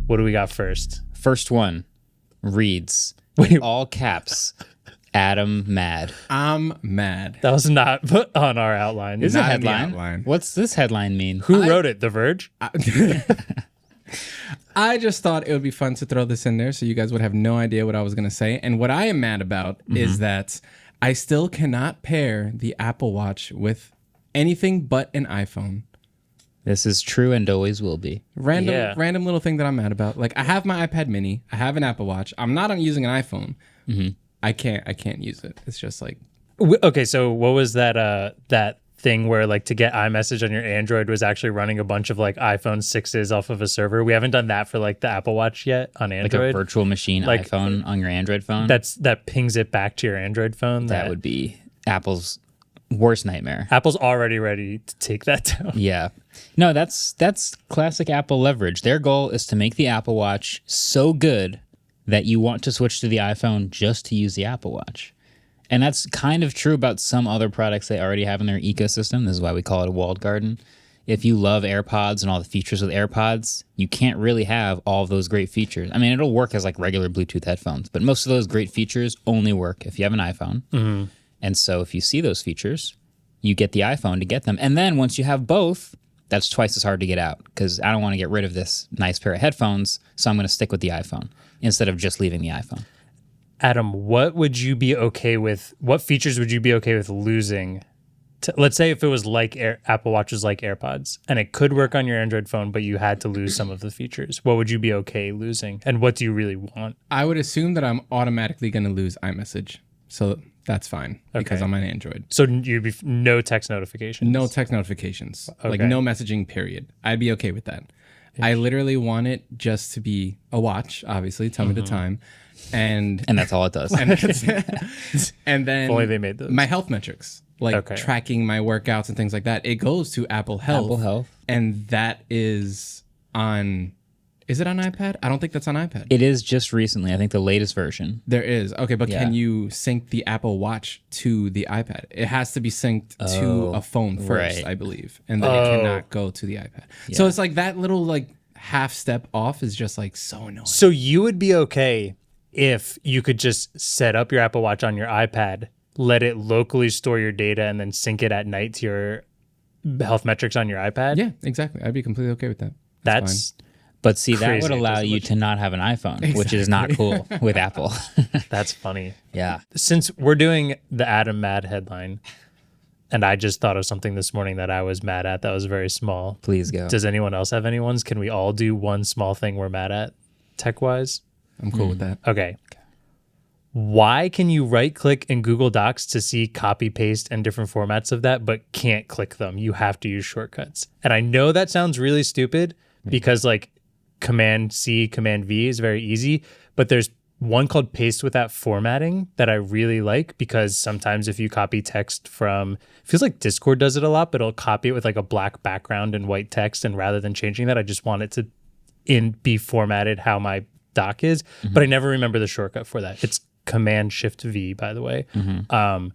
What do we got first? First one reads, all caps, Adam mad. I'm mad. That was not put on our outline. This is a Not in the headline. outline. What's this headline mean? Who wrote it? The Verge? I just thought it would be fun to throw this in there so you guys would have no idea what I was going to say. And what I am mad about is that I still cannot pair the Apple Watch with anything but an iPhone. This is true and always will be. Random little thing that I'm mad about. Like, I have my iPad mini. I have an Apple Watch. I'm not using an iPhone. I can't use it. It's just like... Okay, so what was that thing where like to get iMessage on your Android was actually running a bunch of like iPhone 6s off of a server? We haven't done that for like the Apple Watch yet on Android. Like a virtual machine Like, iPhone on your Android phone? That pings it back to your Android phone. That would be Apple's worst nightmare. Apple's already ready to take that down. Yeah. No, that's classic Apple leverage. Their goal is to make the Apple Watch so good that you want to switch to the iPhone just to use the Apple Watch. And that's kind of true about some other products they already have in their ecosystem. This is why we call it a walled garden. If you love AirPods and all the features with AirPods, you can't really have all of those great features. I mean, it'll work as like regular Bluetooth headphones, but most of those great features only work if you have an iPhone. And so if you see those features, you get the iPhone to get them. And then once you have both, that's twice as hard to get out because I don't want to get rid of this nice pair of headphones, so I'm going to stick with the iPhone instead of just leaving the iPhone. Adam, what would you be okay with? What features would you be okay with losing? Let's say if it was like Apple Watch was like AirPods and it could work on your Android phone, but you had to lose some of the features. What would you be okay losing? And what do you really want? I would assume that I'm automatically going to lose iMessage. So that's fine because I'm on Android. So you'd be no text notifications? No text notifications. Like no messaging, period. I'd be okay with that. I literally want it just to be a watch, obviously, tell me the time. And that's all it does. And then If only they made those. My health metrics, like tracking my workouts and things like that, it goes to Apple Health. Apple Health. And that is on... Is it on iPad? I don't think that's on iPad. It is just recently. I think the latest version. There is. Okay, but can you sync the Apple Watch to the iPad? It has to be synced to a phone first, I believe. And then it cannot go to the iPad. Yeah. So it's like that little like half step off is just like so annoying. So you would be okay if you could just set up your Apple Watch on your iPad, let it locally store your data, and then sync it at night to your health metrics on your iPad? Yeah, exactly. I'd be completely okay with that. That's fine. But see, that Crazy. would allow you to not have an iPhone, which is not cool with Apple. That's funny. Yeah. Since we're doing the Adam Mad headline, and I just thought of something this morning that I was mad at that was very small. Please go. Does anyone else have any ones? Can we all do one small thing we're mad at, tech-wise? I'm cool with that. Okay. Why can you right-click in Google Docs to see copy, paste, and different formats of that, but can't click them? You have to use shortcuts. And I know that sounds really stupid because, like, Command-C, Command-V is very easy, but there's one called paste without formatting that I really like because sometimes if you copy text from, it feels like Discord does it a lot, but it'll copy it with like a black background and white text, and rather than changing that, I just want it to be formatted how my doc is, but I never remember the shortcut for that. It's Command-Shift-V, by the way. And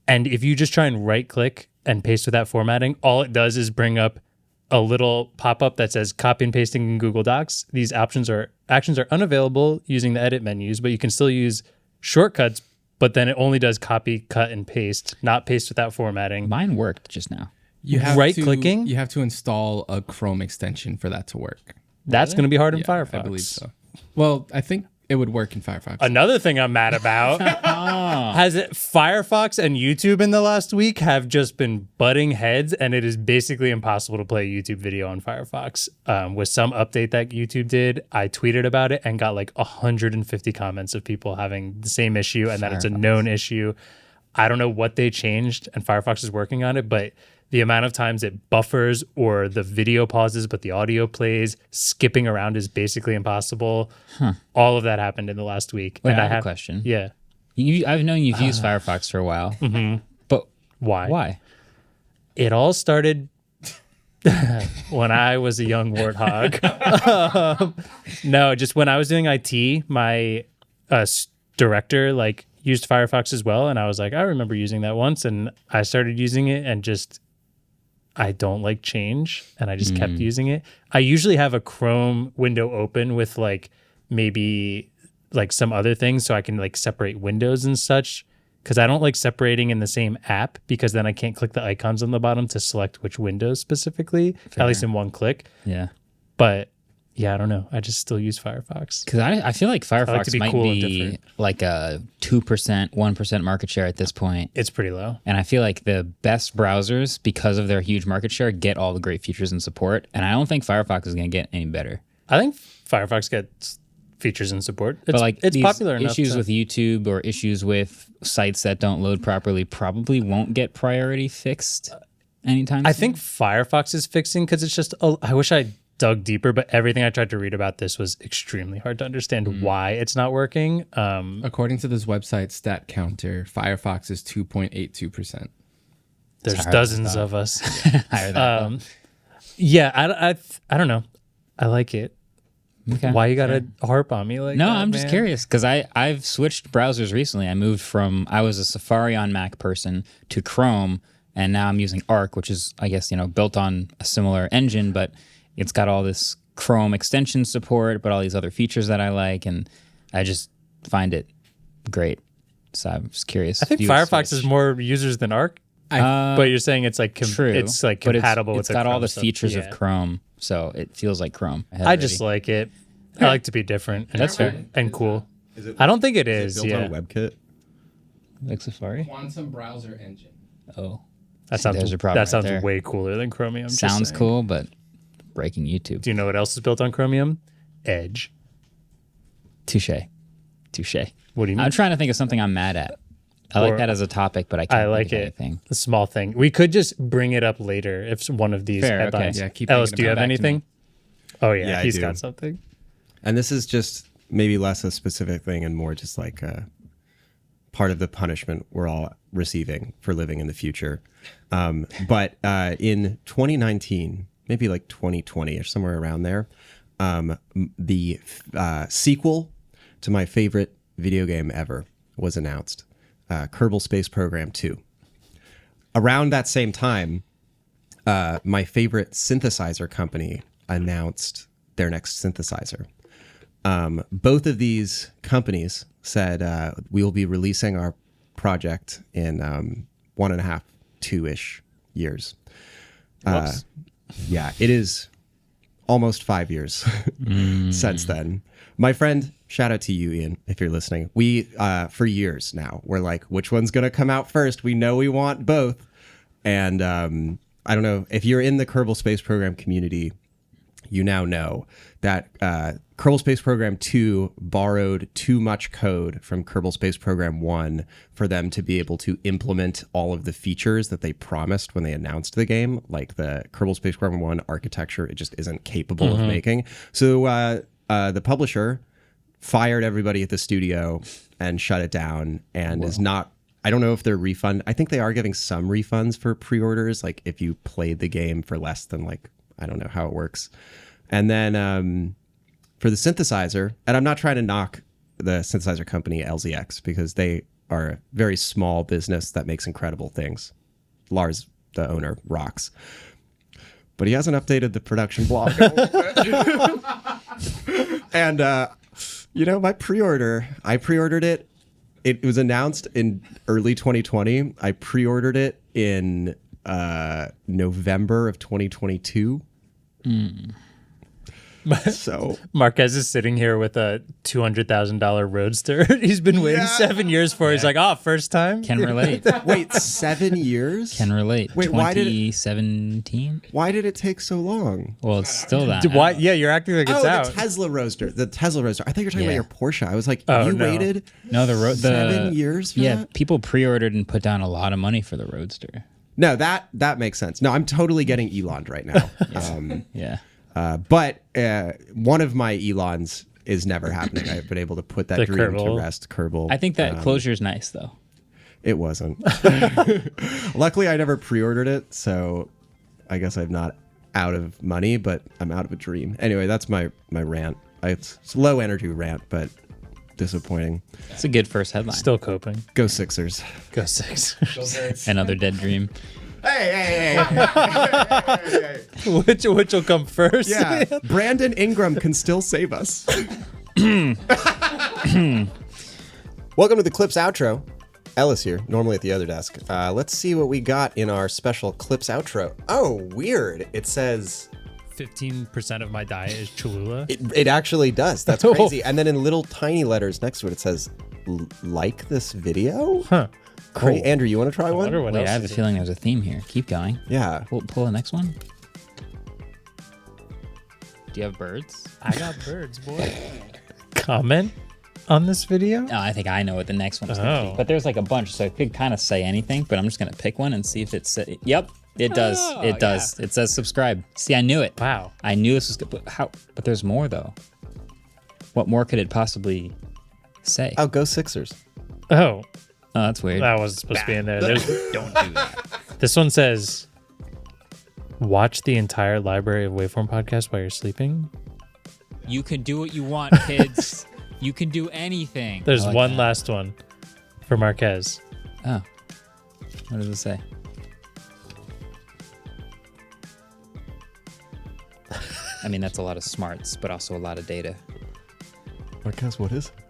if you just try and right-click and paste without formatting, all it does is bring up a little pop-up that says copy and pasting in Google Docs. These actions are unavailable using the edit menus, but you can still use shortcuts, but then it only does copy, cut, and paste, not paste without formatting. Mine worked just now. You have right-clicking? You have to install a Chrome extension for that to work. That's going to be hard in Firefox. I believe so. Well, I think it would work in Firefox. Another thing I'm mad about Firefox and YouTube in the last week have just been butting heads, and it is basically impossible to play a YouTube video on Firefox. With some update that YouTube did, I tweeted about it and got like 150 comments of people having the same issue and that it's a known issue. I don't know what they changed, and Firefox is working on it, but the amount of times it buffers or the video pauses but the audio plays, skipping around is basically impossible. All of that happened in the last week. Wait, and I have a question. Yeah. I've known you've used Firefox for a while, but Why? why? It all started when I was a young warthog. No, just when I was doing IT, my director used Firefox as well, and I was like, I remember using that once, and I started using it, and just I don't like change, and I just kept using it. I usually have a Chrome window open with like maybe like some other things so I can like separate windows and such, because I don't like separating in the same app, because then I can't click the icons on the bottom to select which windows specifically, at least in one click. Yeah. But yeah, I don't know. I just still use Firefox. Because I feel like Firefox to be might cool and be different. like a 2%, 1% market share at this point. It's pretty low. And I feel like the best browsers, because of their huge market share, get all the great features and support. And I don't think Firefox is going to get any better. I think Firefox gets features and support. It's, But like it's these popular enough. issues with YouTube or issues with sites that don't load properly probably won't get priority fixed anytime soon. I think Firefox is fixing, because it's just, I wish I dug deeper, but everything I tried to read about this was extremely hard to understand why it's not working. According to this website, Stat Counter, Firefox is 2.82%. There's dozens of us. Higher than Yeah, I don't know. I like it. Okay. Why you gotta harp on me like No, that, I'm just man? curious because I've switched browsers recently. I moved from, I was a Safari on Mac person to Chrome, and now I'm using Arc, which is, I guess, built on a similar engine, but it's got all this Chrome extension support, but all these other features that I like, and I just find it great. So I'm just curious. I think Firefox has more users than Arc, but you're saying it's like true. It's like But compatible it's with got the all Chrome the stuff. features Yeah. of Chrome, so it feels like Chrome. I just like it. I like to be different. And That's fair. and cool. Is it, I don't think it is is. it built Yeah, on WebKit? like Safari. Quantum browser engine. Oh, that there's sounds a problem right that sounds there. way cooler than Chromium. just sounds saying. cool, but breaking YouTube. Do you know what else is built on Chromium? Edge. Touche. What do you mean? I'm trying to think of something I'm mad at. I like Or- that as a topic, but I can't I like think of it. anything. A small thing. We could just bring it up later if one of these Fair, okay. headlines. Yeah, keep Ellis, thinking do you have about it. Back to anything? Oh yeah, Yeah, I he's do. got something. And this is just maybe less a specific thing and more just like a part of the punishment we're all receiving for living in the future. But in 2019, maybe like 2020 or somewhere around there, the sequel to my favorite video game ever was announced, Kerbal Space Program 2. Around that same time, my favorite synthesizer company announced their next synthesizer. Both of these companies said we will be releasing our project in 1.5, 2-ish years. Yeah, it is almost 5 years since then. My friend, shout out to you, Ian, if you're listening. We, for years now, we're like, which one's going to come out first? We know we want both. And I don't know, if you're in the Kerbal Space Program community, you now know that Kerbal Space Program 2 borrowed too much code from Kerbal Space Program 1 for them to be able to implement all of the features that they promised when they announced the game. Like the Kerbal Space Program 1 architecture, it just isn't capable of making. So the publisher fired everybody at the studio and shut it down and is not... I don't know if they're refund. I think they are giving some refunds for pre-orders, like if you played the game for less than I don't know how it works. And then for the synthesizer, and I'm not trying to knock the synthesizer company LZX because they are a very small business that makes incredible things. Lars, the owner, rocks. But he hasn't updated the production blog. And, my pre-order, I pre-ordered it. It was announced in early 2020. I pre-ordered it in November of 2022. So Marquez is sitting here with a $200,000 Roadster. He's been waiting 7 years for. He's like, first time. Can relate. wait, 7 years? Can relate. Wait, why did it- 2017? Why did it take so long? Well, it's still that. Why? Yeah, you're acting like it's out. The Tesla Roadster. The Tesla Roadster. I thought you were talking Yeah. about your Porsche. I was like, Oh, you no. waited No, the 7 years for Yeah, that? people pre-ordered and put down a lot of money for the Roadster. No, that makes sense. No, I'm totally getting Elon'd right now. Yeah. But one of my Elons is never happening. I've been able to put that The dream to Kerbal. rest. Kerbal. I think that closure is nice, though. It wasn't. Luckily, I never pre-ordered it, so I guess I'm not out of money, but I'm out of a dream. Anyway, that's my rant. It's a low energy rant, but disappointing. It's a good first headline. Still coping. Go Sixers. Go 6. Another dead dream. Hey. Which will come first? Yeah, Brandon Ingram can still save us. Welcome to the Clips outro. Ellis here, normally at the other desk. Let's see what we got in our special Clips outro. Oh, weird. It says 15% of my diet is Cholula. it actually does. That's crazy. And then in little tiny letters next to it, it says like this video. Huh. Cool. Andrew, you want to try I one? wonder what Wait, else I have a is it. feeling there's a theme here. Keep going. Yeah. Pull the next one. Do you have birds? I got birds, boy. Comment on this video? Oh, I think I know what the next one is going to Oh. be. But there's like a bunch, so it could kind of say anything, but I'm just going to pick one and see if it's... Yep, it does. Oh, It does. It says subscribe. See, I knew it. Wow. I knew this was good. But there's more, though. What more could it possibly say? Oh, go Sixers. Oh, Oh, that's weird. that wasn't supposed to be in there. There's, Don't do that. this one says, watch the entire library of Waveform podcast while you're sleeping. You can do what you want, kids. You can do anything. There's I like one that. last one for Marquez. Oh. What does it say? I mean, that's a lot of smarts, but also a lot of data. Marquez, what is it?